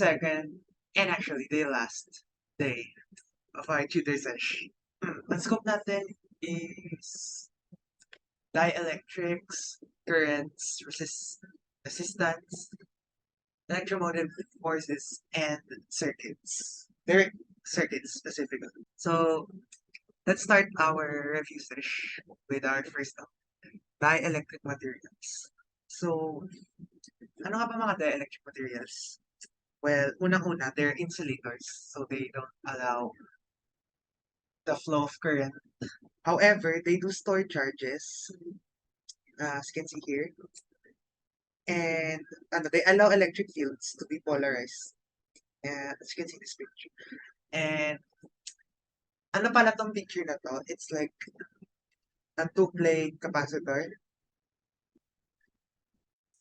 second, and actually the last day of our tutor session. Ang scope natin is dielectrics, currents, resistance, electromotive forces, and circuits. They're circuits specifically. So let's start our review session with our first topic, dielectric materials. So, ano nga ba mga dielectric materials? Well, unang-una, they're insulators, so they don't allow the flow of current. However, they do store charges, as you can see here, and they allow electric fields to be polarized, as you can see in this picture. And ano pala tong picture na to? It's like a two-plate capacitor.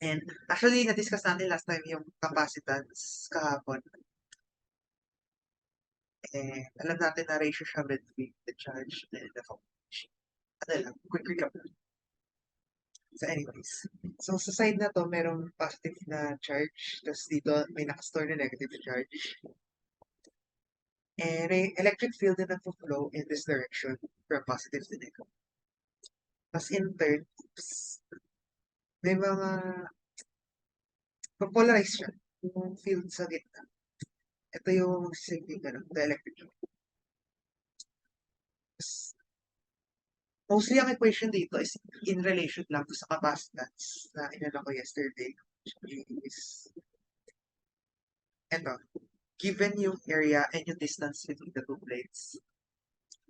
And actually, na-discuss natin last time yung capacitance kahapon. And alam natin na ratio siya between the charge and the voltage. Ano lang, quick recap. So anyways, so sa side na to, merong positive na charge. Tapos dito, may nakastore na negative charge. And may electric field na nagpo-flow in this direction from positive to negative. Tapos in turn, may mga polarize siya. Yung field sa gitna. Ito yung signaling the electric field. Mostly ang equation dito is in relation lang to sa capacitance na inano ko yesterday. Is eto, given yung area and yung distance between the two plates.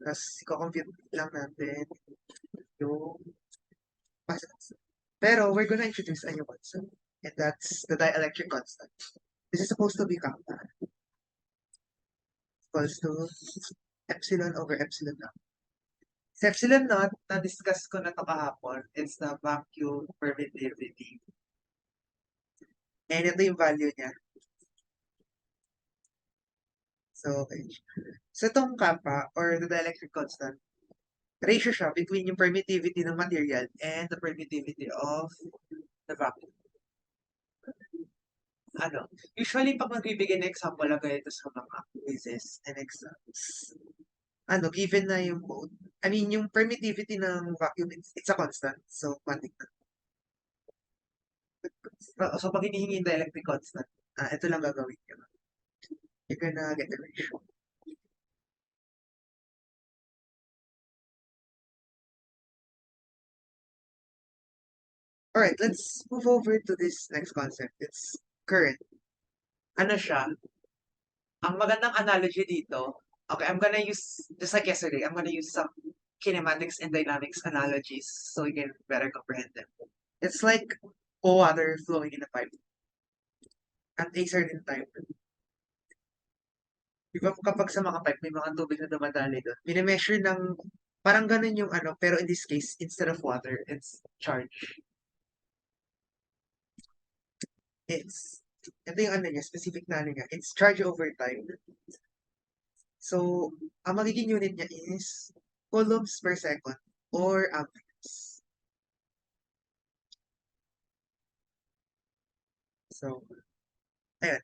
Tapos, i-compute lang natin yung capacitance. Pero, we're gonna introduce a new concept. And that's the dielectric constant. This is supposed to be kappa. Equals to epsilon over epsilon naught. Sa epsilon naught, na-discuss ko na ito kahapon, it's the vacuum permittivity. And ito yung value niya. So, okay. So, itong kappa, or the dielectric constant, ratio siya between yung permittivity ng material and the permittivity of the vacuum. Usually, pag magbibigay ng example lang ito sa mga quizzes and exams, given na yung mode, yung permittivity ng vacuum, it's a constant. So, quantic na. So, pag hinihingi yung dielectric constant, ito lang gagawin nyo. You're gonna get the ratio. Alright, let's move over to this next concept. It's current. Ano siya? Ang magandang analogy dito, okay, I'm gonna use, just like yesterday, I'm gonna use some kinematics and dynamics analogies so you can better comprehend them. It's like water flowing in a pipe at a certain time. Diba kapag sa mga pipe, may mga tubig na dumadali doon. Minimeasure ng, parang ganun yung pero in this case, instead of water, it's charge. Ito yung niya, specific na niya. It's charge over time. So, ang magiging unit niya is coulombs per second or amperes. So, ayan.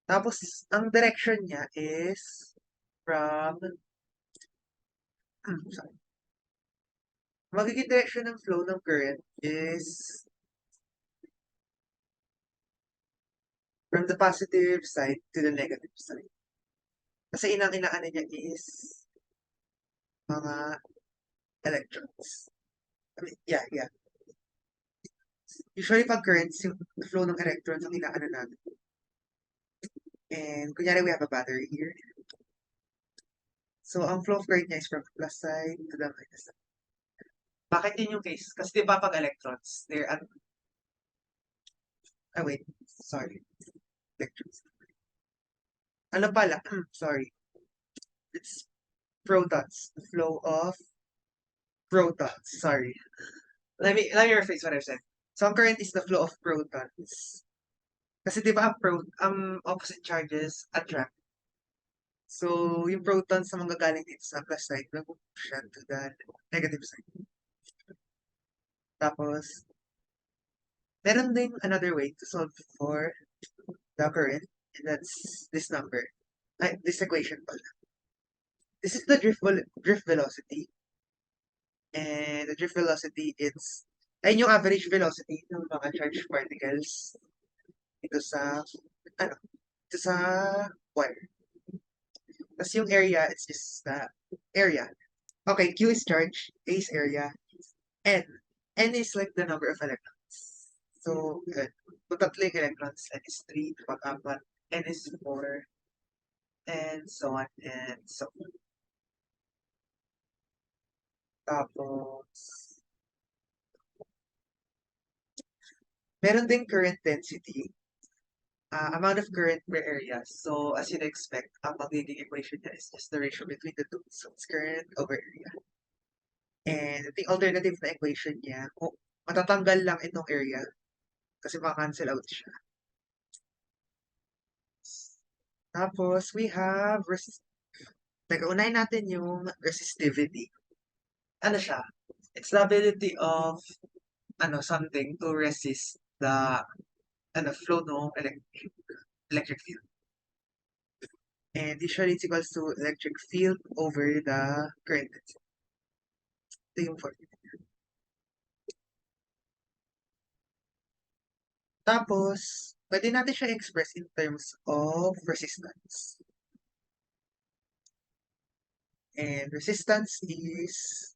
Tapos, ang direction niya is from, sorry. Magiging direction ng flow ng current is from the positive side to the negative side. Kasi inang-inaano niya is mga electrons. Yeah. Usually pag currents, yung flow ng electrons ang inaano natin. And kunyari we have a battery here. So ang flow of current niya is from the plus side to the minus side. Bakit yun yung case? Kasi di ba pag electrons, they're wait, sorry. Electrons. Ano pala? Sorry. It's protons. The flow of protons. Sorry. Let me rephrase what I've said. So ang current is the flow of protons. Kasi di ba ang opposite charges attract. So yung protons na manggagaling dito sa plus side, nag-push siya to the negative side. Tapos, meron din another way to solve for the current, and that's this number. This equation pala. This is the drift velocity, and the drift velocity is ay yung average velocity ng mga charged particles ito sa ano, ito sa wire. Tapos yung area, it's just the area. Okay, Q is charge, A is area, N. N is like the number of electrons. So, kung tatlo yung electrons, N is 3, pag apat, N is 4, and so on, and so on. Tapos, meron din current density, amount of current per area. So, as you'd expect, ang magiging equation niya is just the ratio between the two. So, it's current over area. And the alternative na equation niya, matatanggal lang itong area kasi maka-cancel out siya. Tapos, we have, unahin natin yung resistivity. Ano siya? It's the ability of, something to resist the, flow ng electric field. And usually, it's equals to electric field over the current density. Ito yung formula. Tapos, pwede natin siya express in terms of resistance. And resistance is,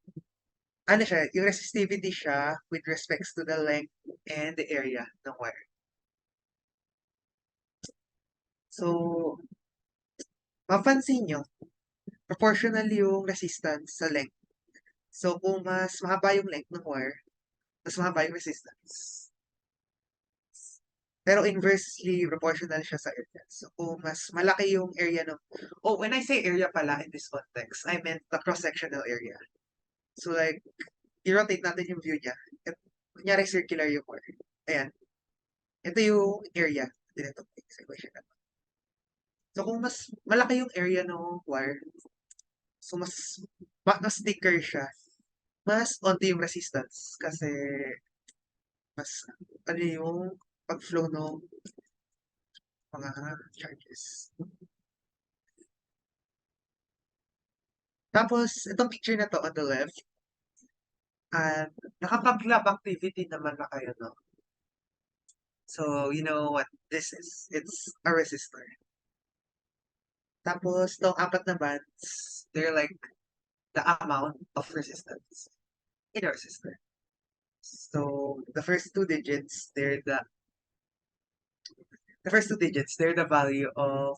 yung resistivity siya with respects to the length and the area ng wire. So, mapansin nyo, proportional yung resistance sa length. So, kung mas mahaba yung length ng wire, mas mahaba yung resistance. Pero inversely proportional siya sa area. So, kung mas malaki yung area ng... Oh, when I say area pala in this context, I meant the cross-sectional area. So, like, i-rotate natin yung view niya. At, kunyari circular yung wire. Ayan. Ito yung area. Dito sa equation na. So, kung mas malaki yung area ng wire, so mas thicker siya, mas onti yung resistance kasi mas yung pag-flow ng mga charges. Tapos, itong picture na to on the left, nakapag-lab activity naman na kayo, no? So, you know what this is. It's a resistor. Tapos, itong apat na bands, they're like the amount of resistance in a resistor. So, the first two digits, they're the the value of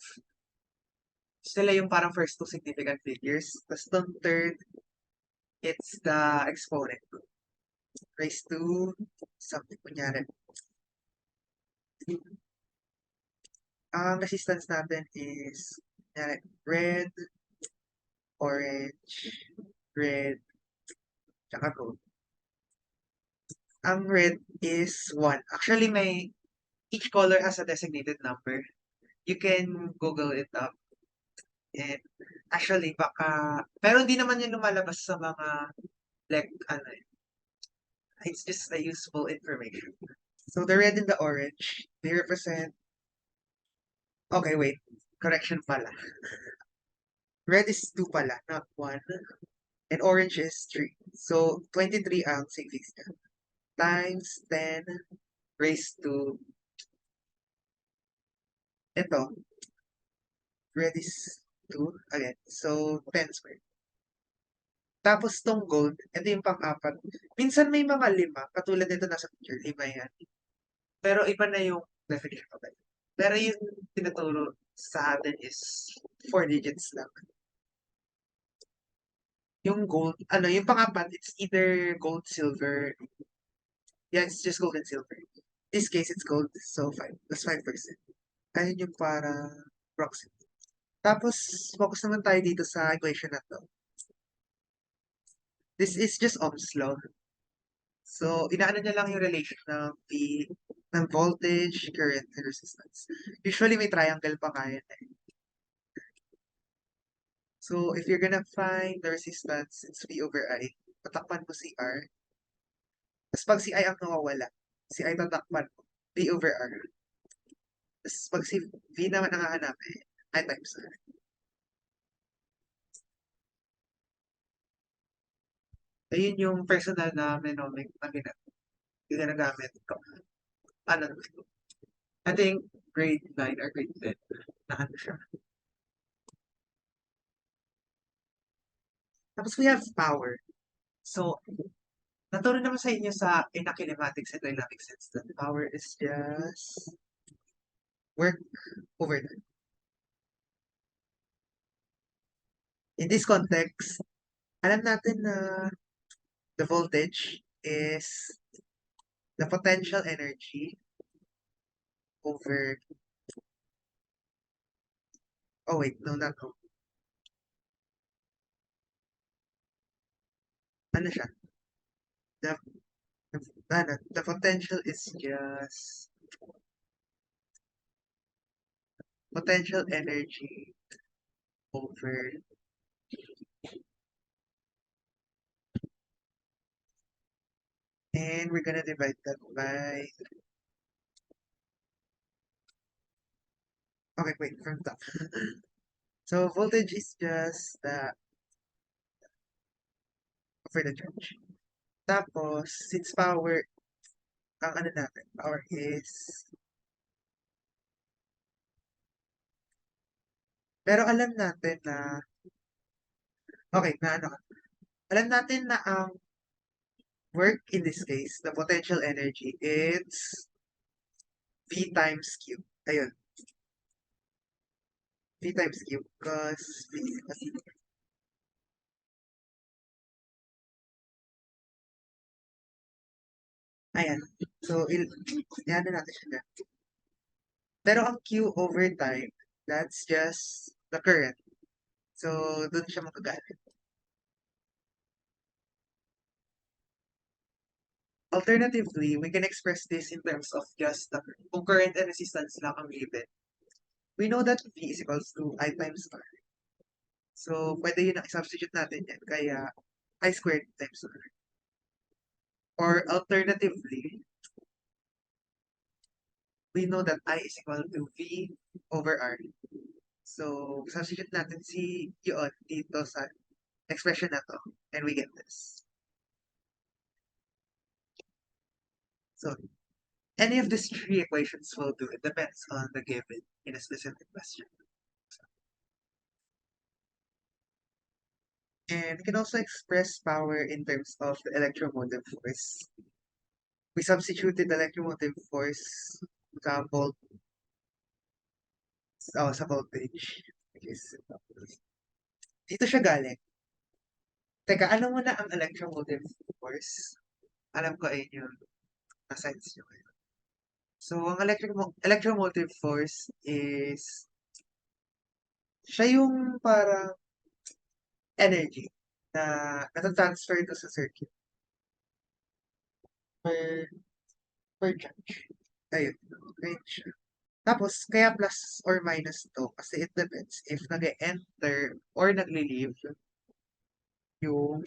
sila yung parang first two significant figures. Tapos itong third, it's the exponent. Raised to something. Kunyari. Ang resistance natin is kunyari, red, orange, red, tsaka gold. Ang red is 1. Actually, each color has a designated number. You can Google it up. And actually, pero hindi naman yung lumalabas sa mga, like, it's just a useful information. So the red and the orange, they represent, okay, wait, correction pala. Red is 2 pala, not 1. And orange is 3. So, 23 ang savings niya. Times 10 raised to, ito, red is 2, again. So, 10 squared. Tapos tong gold, ito yung pang-apat. Minsan may mga 5, katulad nito nasa picture, 5 yan. Pero iba na yung definition of it. Pero yung tinuturo sa atin is 4 digits lang. Yung gold, yung pang-apat, it's either gold, silver. Yeah, it's just gold and silver. In this case, it's gold, so 5. That's 5%. Ayun yung para proximity. Tapos, focus naman tayo dito sa equation na to. This is just Ohm's law. So, inaano niya lang yung relation ng voltage, current, and resistance. Usually, may triangle pa kaya na eh. So, if you're gonna find the resistance, it's V over I. Tatakpan mo si R. Tapos pag si I ang nawawala, si I tatakpan mo, V over R. Tapos pag si V naman ang hahanapin, I times R. Ayun yung personal na mnemonic na ginagamit ko. Ano, I think grade 9 or grade 10 na ano siya. Tapos we have power. So, naturo naman sa inyo sa kinematics and dynamic sense that power is just work over time. In this context, alam natin na the voltage is the potential energy over, oh wait, no, not no. Ano siya? The, the potential is just potential energy over, and we're gonna divide that by, okay, wait, from top. So voltage is just the over the charge. Tapos, since power, ang ano natin, power is, pero alam natin na, okay, na ano, alam natin na ang work in this case, the potential energy, it's V times Q. Ayun, V times Q, because V, ayan. So, yan na natin siya dyan. Pero ang Q over time, that's just the current. So, dun siya magagalit. Alternatively, we can express this in terms of just the kung current and resistance lang ang given. We know that V is equals to I times R. So, pwede yun ang substitute natin yan. Kaya, I squared times R. Or alternatively, we know that I is equal to V over R. So, substitute natin si yun dito sa expression na to. And we get this. So, any of these three equations will do. It depends on the given in a specific question. And we can also express power in terms of the electromotive force. We substituted the electromotive force sa voltage. Which is, dito siya galing. Teka, alam mo na ang electromotive force? Alam ko ay yung na-science nyo kayo. So, ang electromotive force is, siya yung parang energy na natatransfer to sa circuit per, per charge. Ayun. Ayun siya. Tapos, kaya plus or minus to kasi it depends if nag-enter or nagli-leave yung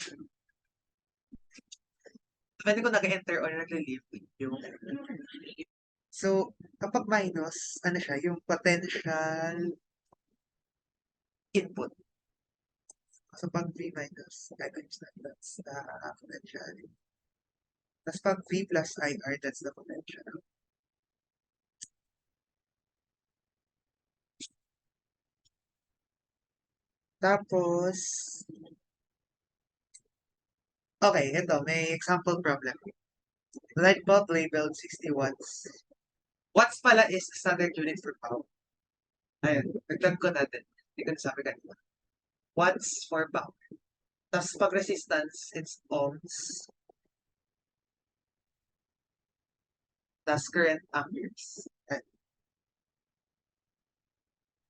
depende kung nag-enter or nagli-leave yung so, kapag minus, ano siya, yung potential input. So, pag V minus, times that, that's the potential. Tapos pag V plus IR, that's the potential. Tapos, okay, ito, may example problem. Light bulb labeled 60 watts. Watts pala is standard unit for power. Ayun, nagtag ko natin. Hindi ko nasabi kanina. Watts for power. Tapos pag resistance, it's ohms. Tapos current amperes. Ayun.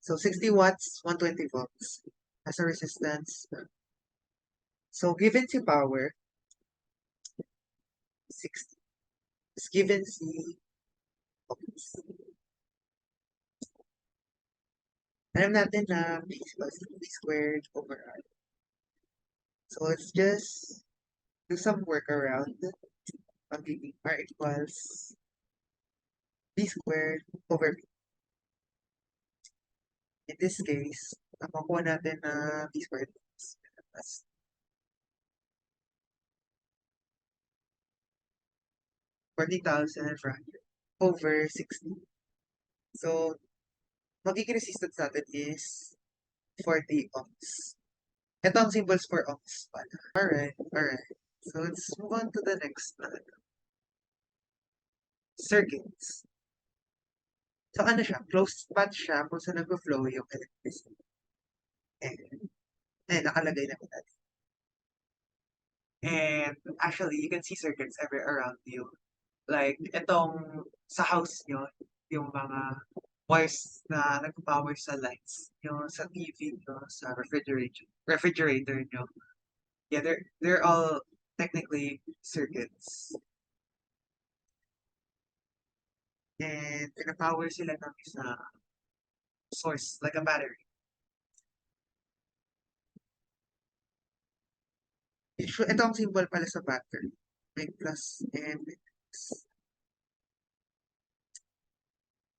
So 60 watts, 120 volts. As a resistance. So given si power, 60. Is given si ohms. Alam natin na B is equals to B squared over R. So let's just do some workaround. Magiging R equals B squared over B. In this case, ang makuha natin na B squared is 40,400 over 60. So, magiging resistance natin is 40 ohms. Ito ang symbols for ohms pala. Alright, alright. So, let's move on to the next circuits. So, ano siya? Closed path siya kung saan nag-flow yung electricity. Nakalagay na natin. And actually, you can see circuits everywhere around you. Like, itong sa house nyo, yung mga wires na nag-power sa lights, yung sa TV nyo, sa refrigerator nyo. Yeah, they're all technically circuits. And pinapower sila ng sa source, like a battery. Ito ang symbol pala sa battery. May plus and minus.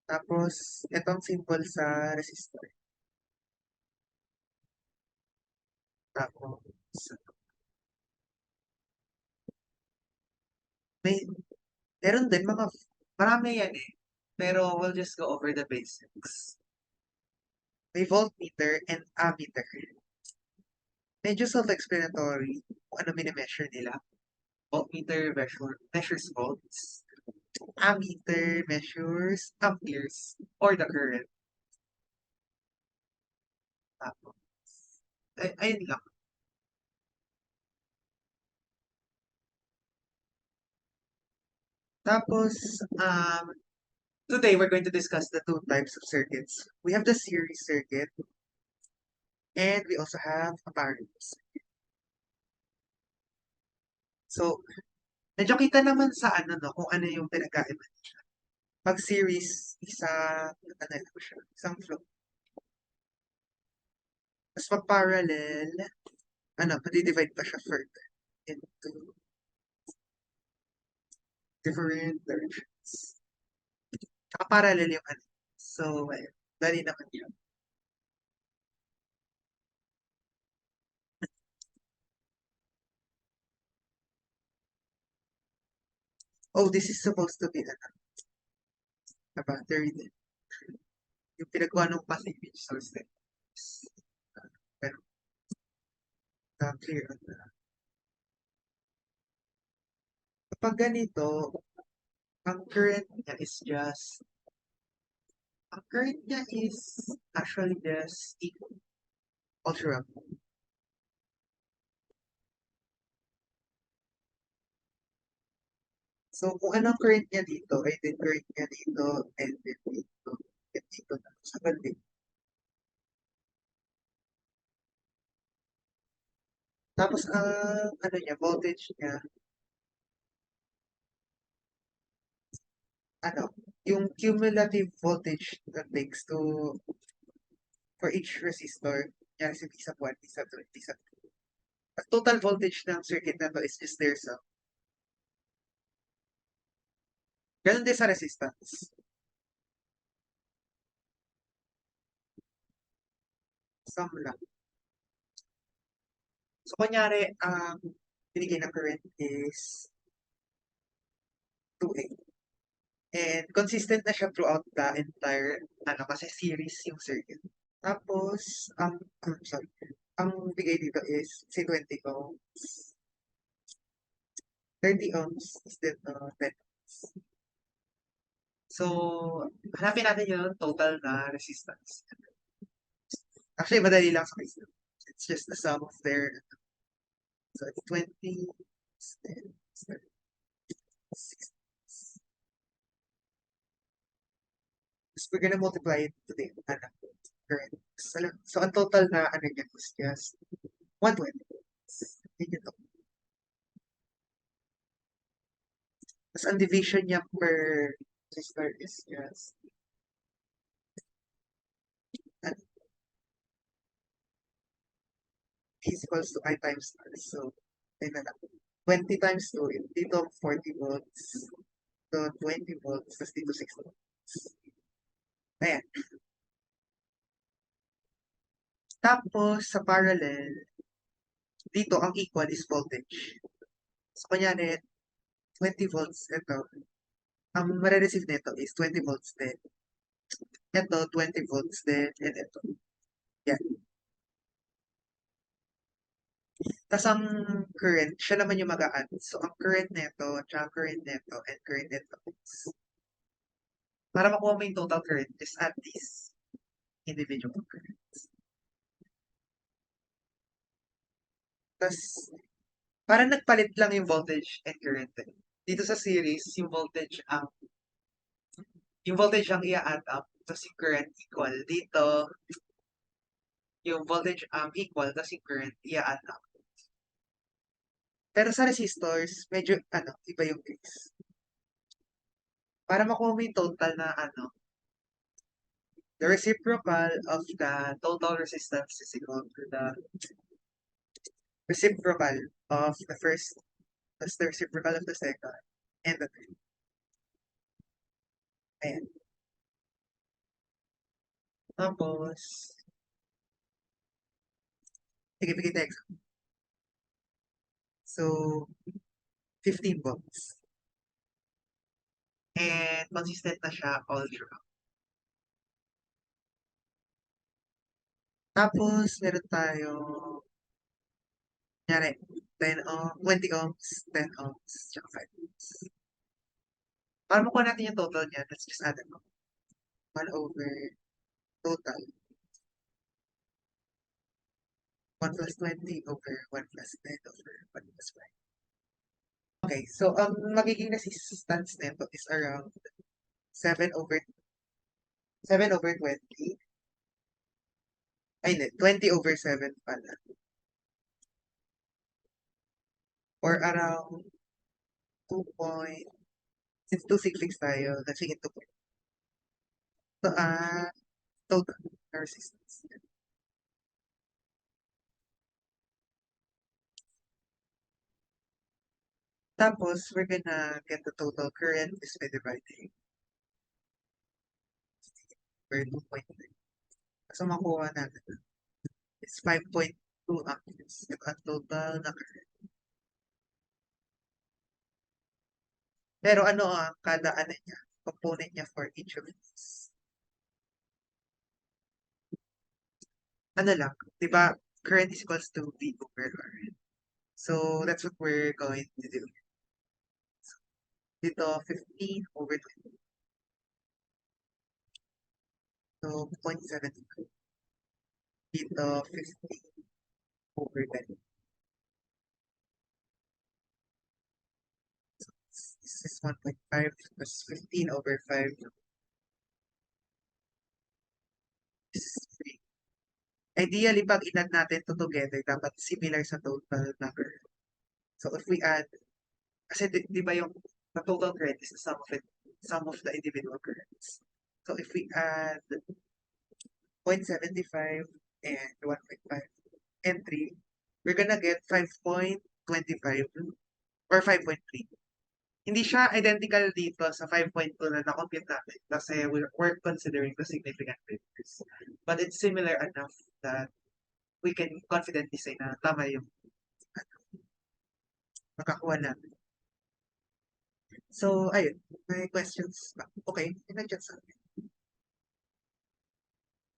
Tapos, itong symbol sa resistor. Tapos, may, meron din marami yan eh. Pero we'll just go over the basics. May voltmeter and ammeter. Medyo self-explanatory kung ano minimeasure nila. Voltmeter measures volts. Ammeter measures amperes or the current. Tapos, ayun lang. Tapos, today we're going to discuss the two types of circuits. We have the series circuit and we also have a parallel circuit. So, medyo kita naman sa ano no, kung ano yung pinagkaiba. Pag series, ano lang siya, isang flow. Tapos pag parallel, divide pa siya further into different directions. Tsaka parallel yung ano. So, ayun, dali naman yun. Oh, this is supposed to be a battery din. Yung pinagawa ng passivage source din. Pero, clear on that. Kapag ganito, ang current niya is just, ang current niya is actually just equal. Ultra. So, kung anong current niya dito, ay din current niya dito, and then dito, and dito na. Sa balik. Tapos, ang ano niya, voltage niya, ano, yung cumulative voltage that takes to, for each resistor, yan si isa 1, isa 2, isa 2. Ang total voltage ng circuit na to is just there sa. Ganun din sa resistance. Sum lang. So, kunyari, ang binigay na current is 2A. And consistent na siya throughout the entire, kasi series yung circuit. Tapos, sorry, ang bigay dito is, say 20 ohms. 30 ohms is then 10 ohms. So, hanapin natin yung total na resistance. Actually, madali lang sa case. It's just the sum of their, so it's 20, it's 10, it's 30, 60. So, we're gonna multiply it to the current. So, ang total na ano niya is just 120. Yun yung total. Tapos ang division niya per resistor is just ano, is equals to I times R. So, ayun na lang. 20 times 2, dito 40 volts, to 20 volts, tapos dito 60 volts. Ayan. Tapos, sa parallel, dito ang equal is voltage. So, kunyari, 20 volts, ito. Ang marireceive nito is 20 volts din. Ito, 20 volts din. And ito. Yan. Tapos ang current, siya naman yung mag-a-add. So, ang current neto, tsaka current neto, and current neto is, para makuha mo yung total current, just add these individual currents. Tapos, parang nagpalit lang yung voltage and current. Dito sa series, yung voltage ang i-add up, tapos yung current equal. Dito, yung voltage ang equal, tapos yung current i-add up. Pero sa resistors, medyo, iba yung case. Para makuha mo yung total na, the reciprocal of the total resistance is equal to the reciprocal of the first, plus the reciprocal of the second, and the third. Ayan. Tapos, sige, bigay tayo example. So, 15 volts. And consistent na siya all throughout. Tapos, meron tayo, kunyari, 20 ohms, 10 ohms, tsaka 5 ohms. Para makuha natin yung total niya, let's just add it up. 1 over total. 1 plus 20 over 1 plus 10 over 1 plus 5. Okay, so ang magiging resistance nito is around 7 over 20. Ay, hindi, 20 over 7 pala. Or around 2 point, since 266 tayo, let's make it 2 point. So, total resistance. Tapos, we're gonna get the total current is by dividing per 2.9. So, makuha natin is 5.2 amperes. Ito ang total na current. Pero ano ang kada niya, component niya for each of these? Ano lang, di ba, current is equals to V over R. So, that's what we're going to do. So, dito, 15 over 20. So, 0.72. Dito, 15 over 10. So, this is 1.5 plus 15 over 5. This is 3. Ideally, pag inad natin to together, dapat similar sa total number. So, if we add, kasi di ba yung the total current is the sum of the individual currents. So, if we add 0.75 and 1.5 and 3, we're gonna get 5.25 or 5.3. Hindi siya identical dito sa 5.2 na na-compute natin kasi we're considering the significant figures. But it's similar enough that we can confidently say na tama yung makakuha natin. So, ayun. May questions ba? Okay, nandiyan sa akin.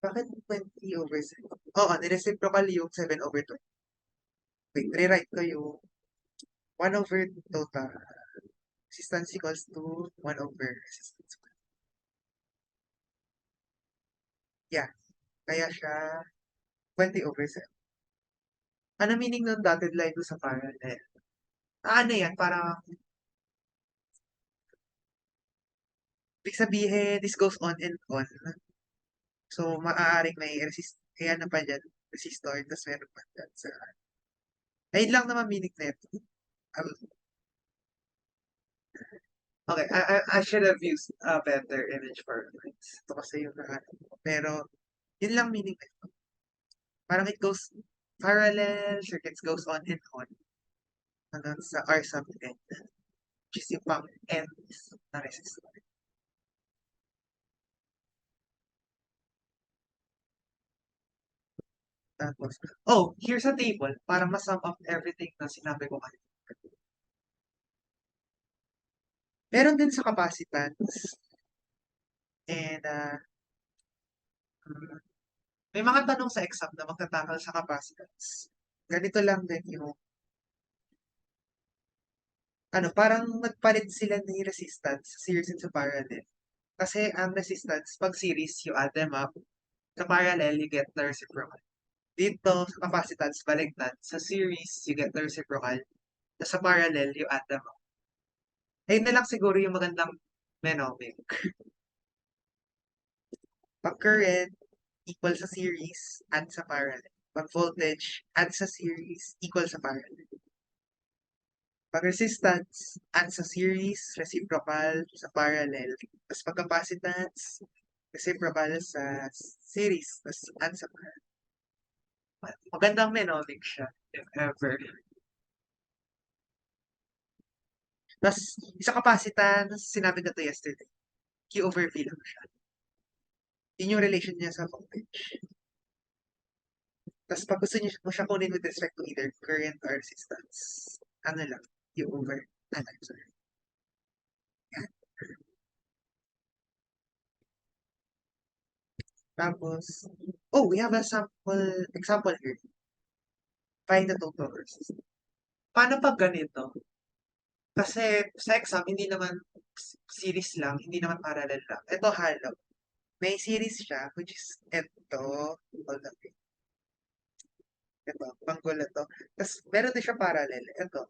Bakit 20 over 7? Oo, nireciprocal yung 7 over 20. Wait, rewrite ko yung 1 over total. Resistance equals to 1 over resistance. Yeah, kaya siya 20 over 7. Ano meaning ng dotted line doon sa parallel? Ano yan? Parang, ibig sabihin, this goes on and on. So, maaaring may kaya na pa dyan, resistor, tapos meron pa dyan sa, ayun lang naman meaning na ito. Okay, I should have used a better image for reference. Ito kasi yung nahanap ko. Pero, yun lang meaning na ito. Parang it goes parallel, circuits goes on and on. Hanggang sa R sub n, which is yung pang n na resistor. Tapos, oh, here's a table para ma-sum up everything na sinabi ko kanina. Meron din sa capacitance. And, may mga tanong sa exam na magtatakal sa capacitance. Ganito lang din yung, parang nagpalit sila ng resistance sa series and sa parallel. Kasi ang resistance, pag series, you add them up. Sa parallel, you get the reciprocal. Dito, sa capacitance, baliktad. Sa series, you get the reciprocal. Sa parallel, you add them up. Ayun na lang siguro yung magandang mnemonic. Pag current, equal sa series, add sa parallel. Pag voltage, add sa series, equal sa parallel. Pag resistance, add sa series, reciprocal sa parallel. Tapos pag capacitance, reciprocal sa series, tapos add sa parallel. Magandang mnemonic siya, if ever. Tapos, isa capacitance, sinabi ko to yesterday. Q over V lang siya. Yun yung relation niya sa voltage. Tapos pag gusto niyo mo siya kunin with respect to either current or resistance, ano lang, Q over, sorry. Yan. Tapos, oh, we have a example here. Find the total resistance. Paano pag ganito? Kasi sa exam, hindi naman series lang, hindi naman parallel lang. Ito halo. May series siya, which is ito. Hold on. Ito, panggulo to. Tapos, meron din siya parallel. Ito.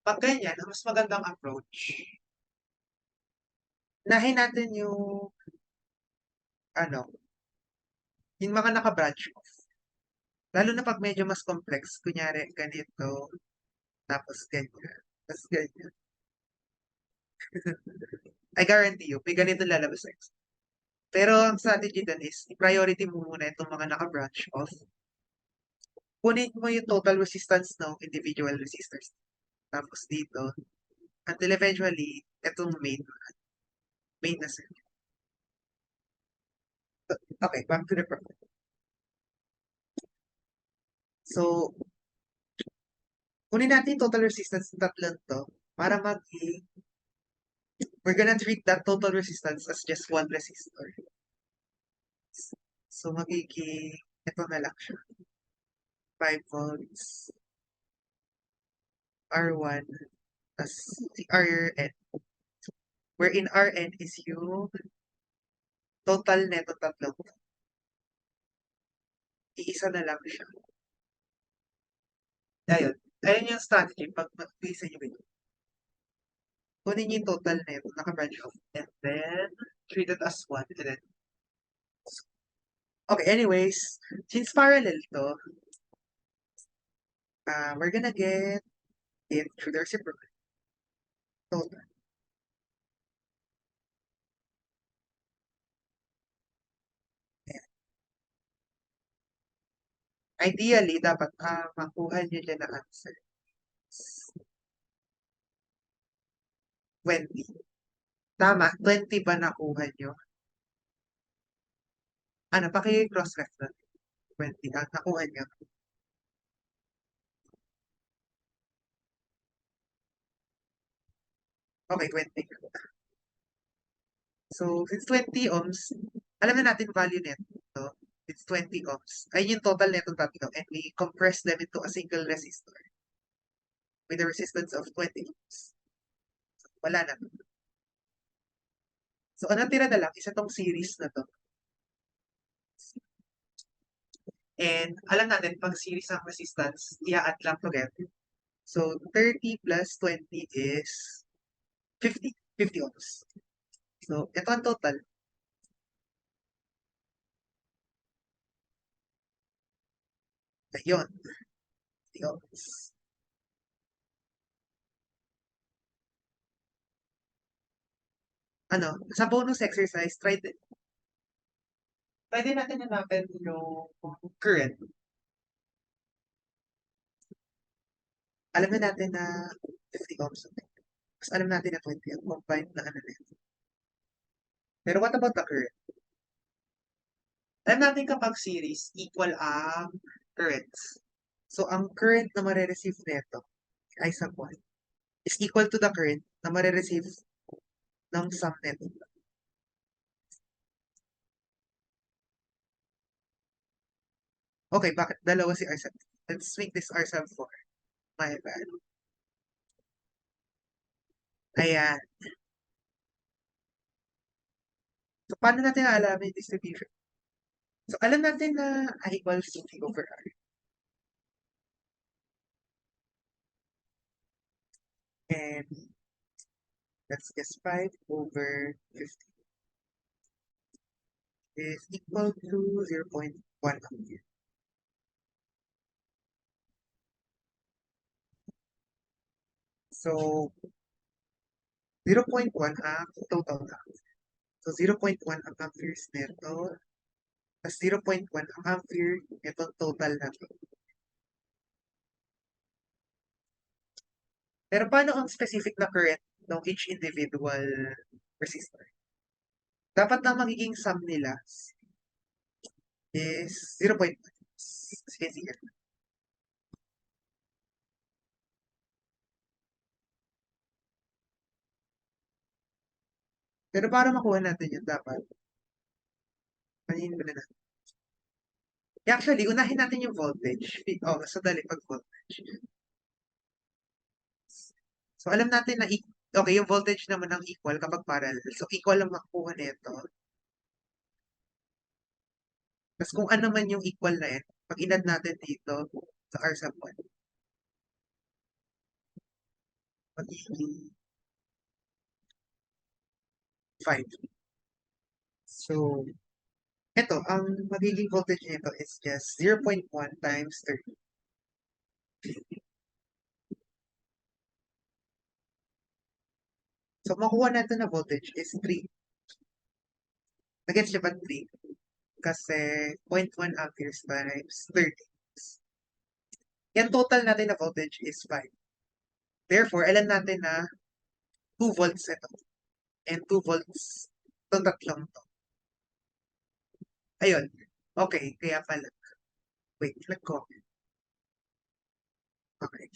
Pag ganyan, ang mas magandang approach, nahin natin ano, yung mga naka-branch off. Lalo na pag medyo mas complex, kunyari, ganito, tapos ganyan, tapos ganyan. I guarantee you, may ganito lalabas sa exam. Pero ang strategy dun is, i-priority mo muna itong mga naka-branch off. Kunin mo yung total resistance ng individual resistors. Tapos dito, until eventually, itong main na circuit. Okay, back to the problem. So, kunin natin total resistance ng tatlong to para we're gonna treat that total resistance as just one resistor. So, ito na lang siya. 5 volts, R1, as Rn. Wherein Rn is yung total neto tatlong. Iisa na lang siya. Ayun. Ayun yung strategy pag mag-isa nyo ito. Kunin yung total neto, naka-branch off. And then, treat it as one. And then, okay, anyways, since parallel to, we're gonna get it through the reciprocal. Total. Ideally, dapat makuha nyo dyan na answer. 20. Tama, 20 ba nakuha nyo? Ano, paki-cross-reference. 20, nakuha nyo. Okay, 20. So, since 20 ohms, alam na natin value nito. It's 20 ohms. Ay yung total netong tatlo. And we compress them into a single resistor with a resistance of 20 ohms. So, wala na. So, ang natira na lang is itong series na to. And alam natin, pag series ng resistance, i-add lang together. So, 30 plus 20 is 50. 50 ohms. So, ito ang total. Ayun. 50 ohms. Ano, sa bonus exercise, try din natin hanapin yung current. Alam na natin na 50 ohms. Mas alam natin na 20 ang combined na ano na yun. Pero what about the current? Alam natin kapag series, equal ang currents. So, ang current na marireceive nito ay sa 1 is equal to the current na marireceive ng sum nito. Okay, bakit dalawa si R sub? Let's make this R sub 4. My bad. Ayan. So, paano natin aalamin yung distribution? So, alam natin na I equals to P over R. And that's just 5 over 50 is equal to 0.1 ampere. So, 0.1 ang total na. So, 0.1 ang amperes nito. Tapos 0.1 ang ampere, ito total na to. Pero paano ang specific na current ng each individual resistor? Dapat na magiging sum nila is 0.1. Sige, sige. Pero para makuha natin yun, dapat panin mo na natin. Actually, unahin natin yung voltage. Oh, sadali pag voltage. So, alam natin na, okay, yung voltage naman ang equal kapag parallel. So, equal ang makukuha nito. Tapos kung ano man yung equal na yan, pag inad natin dito sa R sub 1, magiging 5. So, ito, ang magiging voltage nito is just 0.1 times 30. So, makuha natin na voltage is 3. Nag-gets siya ba 3? Kasi 0.1 amperes times 30. Yan total natin na voltage is 5. Therefore, alam natin na 2 volts ito. And 2 volts itong tatlong to. Ayun. Okay, kaya pala. Wait, nag-comment. Okay.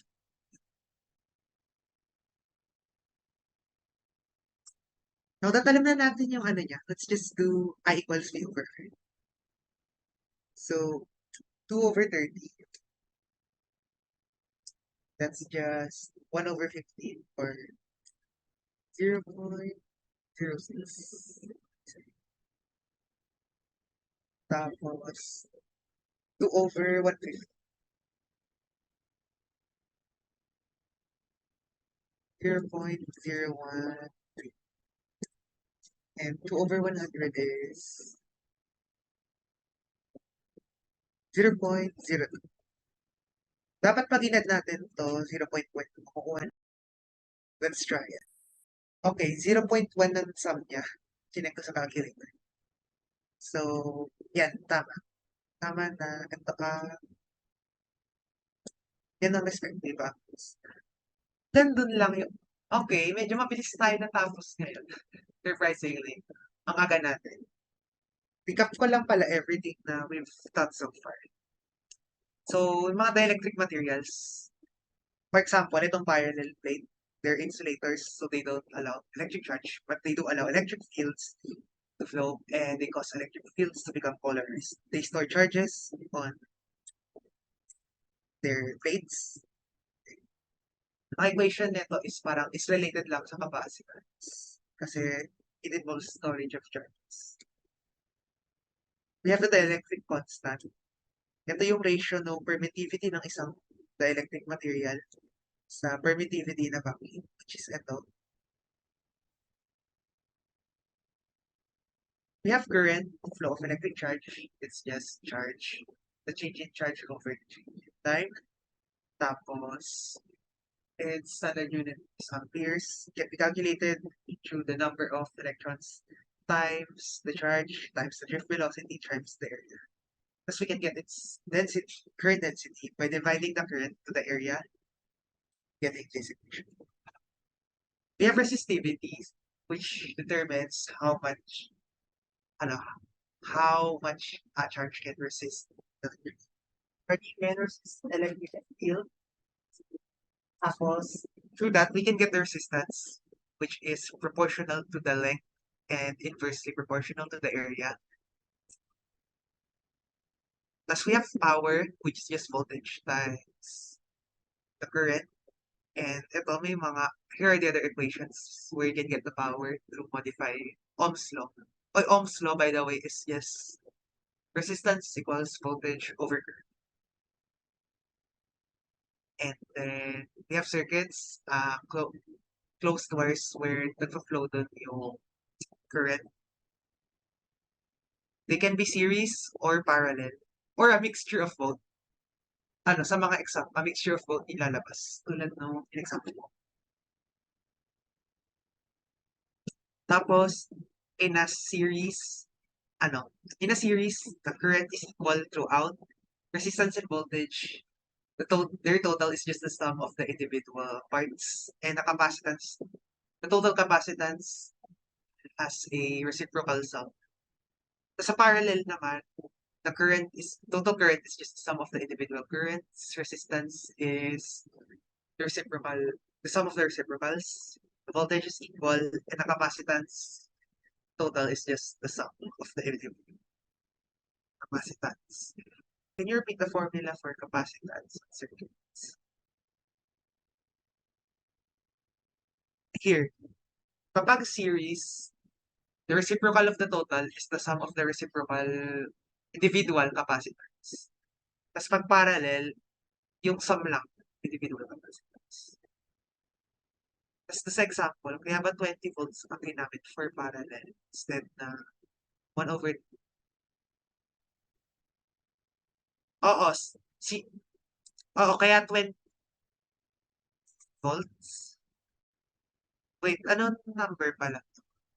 Now that alam na natin yung ano niya, let's just do I equals V over R. So, 2 over 30. That's just 1 over 15 or 0.06. Tapos, 2 over 150. 0.01. And 2 over 100 is 0.02. Dapat pag inad natin to 0.1 makukuha. Let's try it. Okay, 0.1 ng sum niya. Chinek ko sa calculator. So, yan, tama. Tama na. Ito yan ang respective values. Then, dun lang yung, okay, medyo mabilis tayo natapos ngayon. Surprisingly. Ang aga natin. Pick up ko lang pala everything na we've taught so far. So, yung mga dielectric materials, for example, itong parallel plate, they're insulators, so they don't allow electric charge, but they do allow electric fields to flow, and they cause electric fields to become polarized. They store charges on their plates. Ang equation nito is parang is related lang sa capacitance kasi it involves storage of charges. We have the dielectric constant. Ito yung ratio ng permittivity ng isang dielectric material sa permittivity na vacuum, which is ito. We have current, flow of electric charge. It's just charge. The change in charge over the change in time. Tapos, its standard unit is amperes. Can be calculated through the number of electrons times the charge times the drift velocity times the area. Thus we can get its density, current density by dividing the current to the area, getting this equation. We have resistivity, which determines how much, ano, how much a charge can resist the electric field. Tapos, through that, we can get the resistance, which is proportional to the length and inversely proportional to the area. Plus, we have power, which is just voltage times the current. And ito, here are the other equations where you can get the power through modify Ohm's law. Ohm's law, by the way, is just resistance equals voltage over current. And then we have circuits, closed wires where nagpa-flow dun yung current. They can be series or parallel or a mixture of both. Sa mga exam, a mixture of both ilalabas. Tulad ng in-example mo. Tapos, in a series, the current is equal throughout. Resistance and voltage, their total is just the sum of the individual parts. And the total capacitance has a reciprocal sum. Sa parallel naman, total current is just the sum of the individual currents. Resistance is the sum of the reciprocals. The voltage is equal, and the capacitance total is just the sum of the individual capacitance. Can you repeat the formula for capacitance circuits? Here, kapag series, the reciprocal of the total is the sum of the reciprocal individual capacitance. Tapos pag parallel, yung sum lang, individual capacitance. Tapos sa example, kaya ba 20 volts ang ginamit for parallel instead na 1 over... Oo, kaya 20 volts. Wait, ano number pala?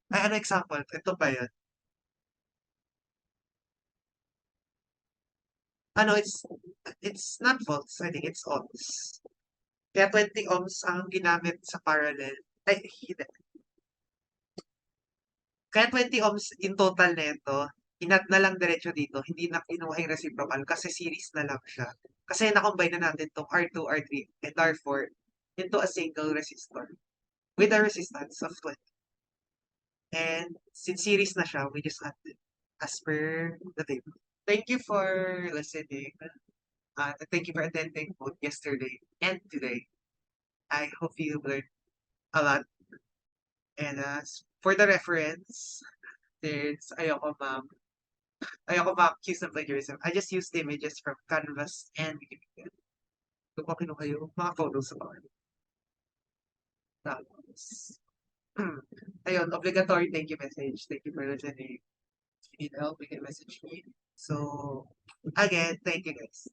Ano example? Ito ba yun? It's not volts. I think it's ohms. Kaya 20 ohms ang ginamit sa parallel. Ay, hindi. Kaya 20 ohms in total na ito, inat na lang diretso dito, hindi na kinuha yung reciprocal kasi series na lang siya. Kasi na-combine na natin itong R2, R3, and R4 into a single resistor with a resistance of 20. And since series na siya, we just add it as per the table. Thank you for listening. Thank you for attending both yesterday and today. I hope you learned a lot. And for the reference, there's ayoko ma-accuse ng plagiarism. I just used images from Canvas and Wikipedia. Doon ko kinuha yung mga photos sa bawal. Tapos, ayun, obligatory thank you message. Thank you for listening. If you need help, you can message me. So, again, thank you guys.